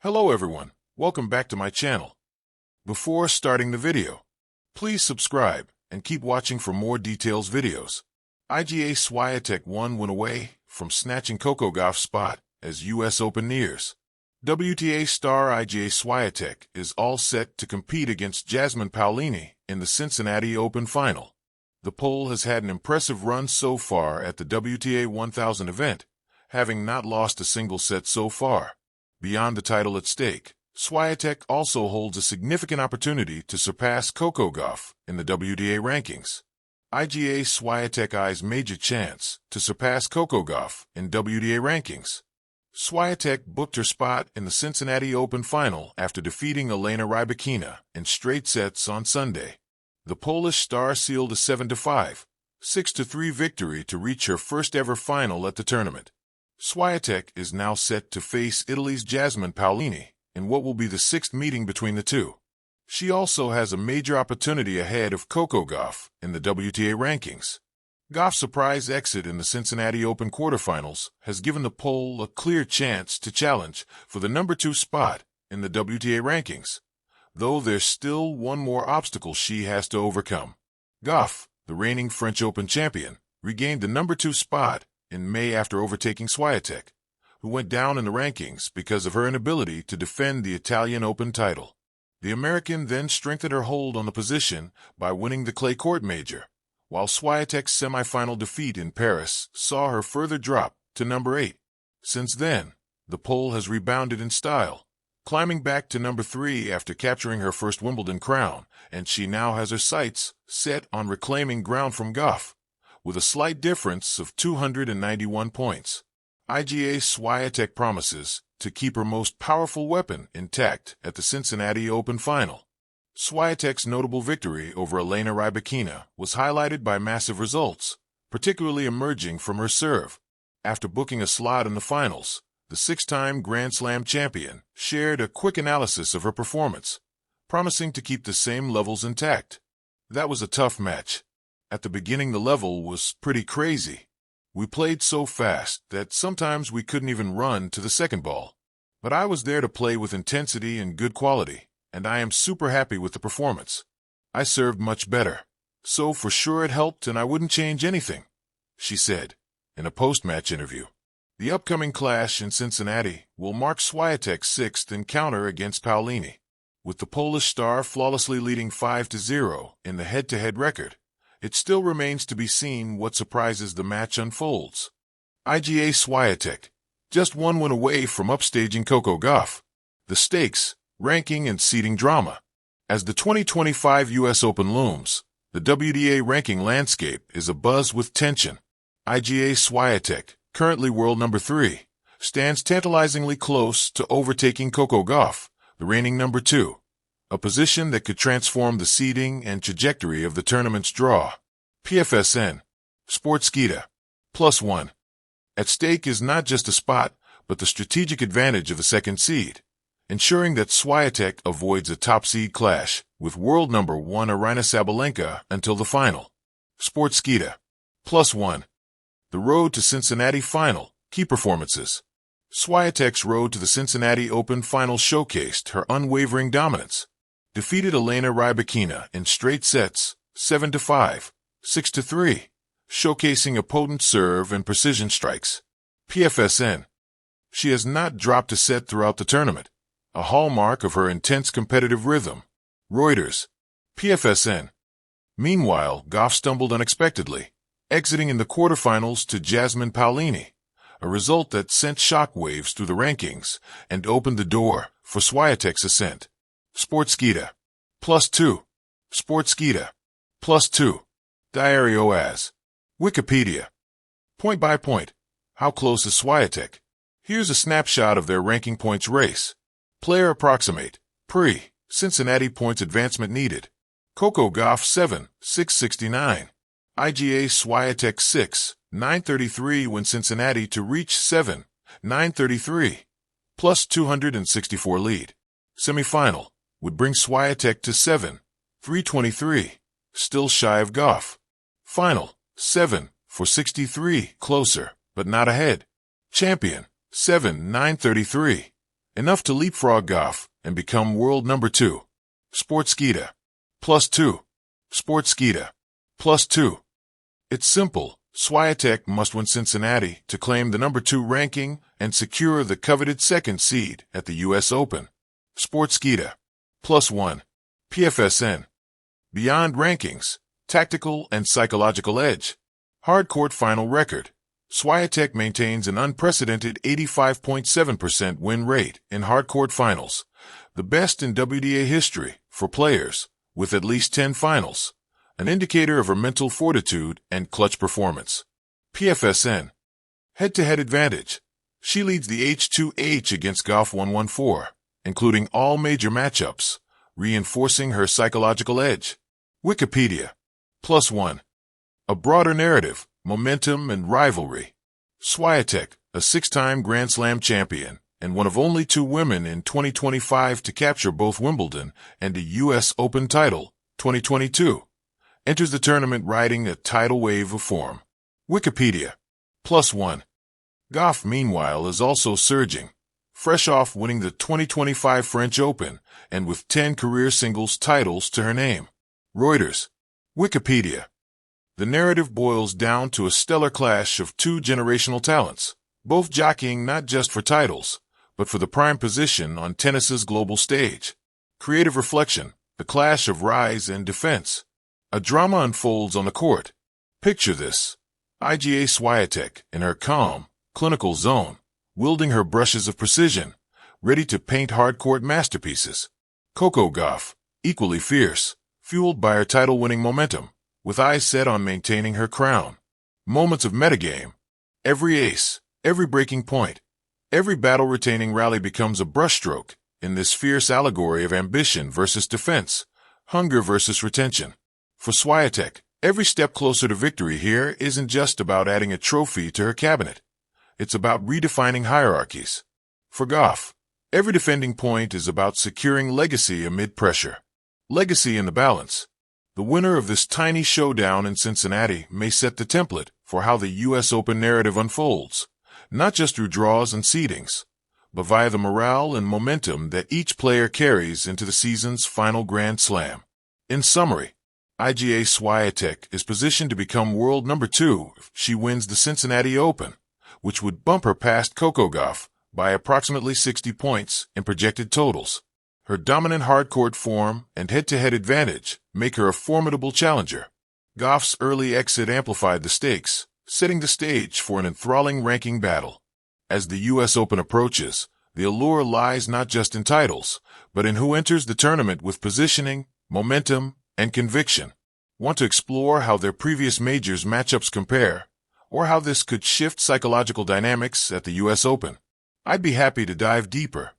Hello everyone, welcome back to my channel. Before starting the video, please subscribe and keep watching for more details videos. IGA Swiatek 1 went away from snatching Coco Gauff's spot as US Open nears. WTA star IGA Swiatek is all set to compete against Jasmine Paolini in the Cincinnati Open final. The Pole has had an impressive run so far at the WTA 1000 event, having not lost a single set so far. Beyond the title at stake, Swiatek also holds a significant opportunity to surpass Coco Gauff in the WTA rankings. IGA Swiatek eyes major chance to surpass Coco Gauff in WTA rankings. Swiatek booked her spot in the Cincinnati Open final after defeating Elena Rybakina in straight sets on Sunday. The Polish star sealed a 7-5, 6-3 victory to reach her first-ever final at the tournament. Swiatek is now set to face Italy's Jasmine Paolini in what will be the sixth meeting between the two. She also has a major opportunity ahead of Coco Gauff in the WTA rankings. Gauff's surprise exit in the Cincinnati Open quarterfinals has given the Pole a clear chance to challenge for the number 2 spot in the WTA rankings, though there's still one more obstacle she has to overcome. Gauff, the reigning French Open champion, regained the number 2 spot in May after overtaking Swiatek, who went down in the rankings because of her inability to defend the Italian Open title. The American then strengthened her hold on the position by winning the clay court major, while Swiatek's semifinal defeat in Paris saw her further drop to number 8. Since then, the Pole has rebounded in style, climbing back to number 3 after capturing her first Wimbledon crown, and she now has her sights set on reclaiming ground from Gauff, with a slight difference of 291 points. IGA Swiatek promises to keep her most powerful weapon intact at the Cincinnati Open final. Swiatek's notable victory over Elena Rybakina was highlighted by massive results, particularly emerging from her serve. After booking a slot in the finals, the 6-time Grand Slam champion shared a quick analysis of her performance, promising to keep the same levels intact. That was a tough match. At the beginning, the level was pretty crazy. We played so fast that sometimes we couldn't even run to the second ball. But I was there to play with intensity and good quality, and I am super happy with the performance. I served much better, so for sure it helped and I wouldn't change anything, she said in a post-match interview. The upcoming clash in Cincinnati will mark Swiatek's 6th encounter against Paolini. With the Polish star flawlessly leading 5-0 in the head-to-head record, it still remains to be seen what surprises the match unfolds. IGA Swiatek just one win away from upstaging Coco Gauff. The stakes, ranking, and seeding drama. As the 2025 US Open looms, the WTA ranking landscape is abuzz with tension. IGA Swiatek, currently world number 3, stands tantalizingly close to overtaking Coco Gauff, the reigning number 2, a position that could transform the seeding and trajectory of the tournament's draw. PFSN, Sportskeeda, +1. At stake is not just a spot, but the strategic advantage of the second seed, ensuring that Swiatek avoids a top seed clash with world number 1 Aryna Sabalenka until the final. Sportskeeda, +1. The road to Cincinnati final, key performances. Swiatek's road to the Cincinnati Open final showcased her unwavering dominance. Defeated Elena Rybakina in straight sets, 7-5, 6-3, showcasing a potent serve and precision strikes. PFSN. She has not dropped a set throughout the tournament, a hallmark of her intense competitive rhythm. Reuters. PFSN. Meanwhile, Gauff stumbled unexpectedly, exiting in the quarterfinals to Jasmine Paolini, a result that sent shockwaves through the rankings and opened the door for Swiatek's ascent. Sportskeeda, +2. Sportskeeda, +2. Diary OAS. Wikipedia. Point by point. How close is Swiatek? Here's a snapshot of their ranking points race. Player approximate. Cincinnati points advancement needed. Coco Gauff 7, 669. IGA Swiatek 6, 933 when Cincinnati to reach 7, 933. Plus 264 lead. Semifinal would bring Swiatek to 7, 323. Still shy of Gauff. Final, 7, 463, closer, but not ahead. Champion, 7, 933. enough to leapfrog Gauff and become world number 2. Sportskeeda. +2. Sportskeeda. +2. It's simple. Swiatek must win Cincinnati to claim the number 2 ranking and secure the coveted second seed at the U.S. Open. Sportskeeda. +1. PFSN. Beyond rankings, tactical and psychological edge. Hardcourt final record. Swiatek maintains an unprecedented 85.7% win rate in hardcourt finals, the best in WTA history for players with at least 10 finals, an indicator of her mental fortitude and clutch performance. PFSN. Head-to-head advantage. She leads the H2H against Gauff 1-1-4, including all major matchups, reinforcing her psychological edge. Wikipedia. +1. A broader narrative, momentum, and rivalry. Swiatek, a 6-time Grand Slam champion, and one of only 2 women in 2025 to capture both Wimbledon and a U.S. Open title, 2022, enters the tournament riding a tidal wave of form. Wikipedia. +1. Gauff, meanwhile, is also surging, fresh off winning the 2025 French Open and with 10 career singles titles to her name. Reuters. Wikipedia. The narrative boils down to a stellar clash of 2 generational talents, both jockeying not just for titles, but for the prime position on tennis's global stage. Creative reflection, the clash of rise and defense. A drama unfolds on the court. Picture this. Iga Swiatek in her calm, clinical zone, wielding her brushes of precision, ready to paint hardcourt masterpieces. Coco Gauff, equally fierce, fueled by her title-winning momentum, with eyes set on maintaining her crown. Moments of metagame. Every ace, every breaking point, every battle-retaining rally becomes a brushstroke in this fierce allegory of ambition versus defense, hunger versus retention. For Swiatek, every step closer to victory here isn't just about adding a trophy to her cabinet. It's about redefining hierarchies. For Gauff, every defending point is about securing legacy amid pressure. Legacy in the balance. The winner of this tiny showdown in Cincinnati may set the template for how the U.S. Open narrative unfolds, not just through draws and seedings, but via the morale and momentum that each player carries into the season's final Grand Slam. In summary, Iga Swiatek is positioned to become world number 2 if she wins the Cincinnati Open, which would bump her past Coco Gauff by approximately 60 points in projected totals. Her dominant hardcourt form and head-to-head advantage make her a formidable challenger. Gauff's early exit amplified the stakes, setting the stage for an enthralling ranking battle. As the U.S. Open approaches, the allure lies not just in titles, but in who enters the tournament with positioning, momentum, and conviction. Want to explore how their previous majors matchups compare, or how this could shift psychological dynamics at the U.S. Open? I'd be happy to dive deeper.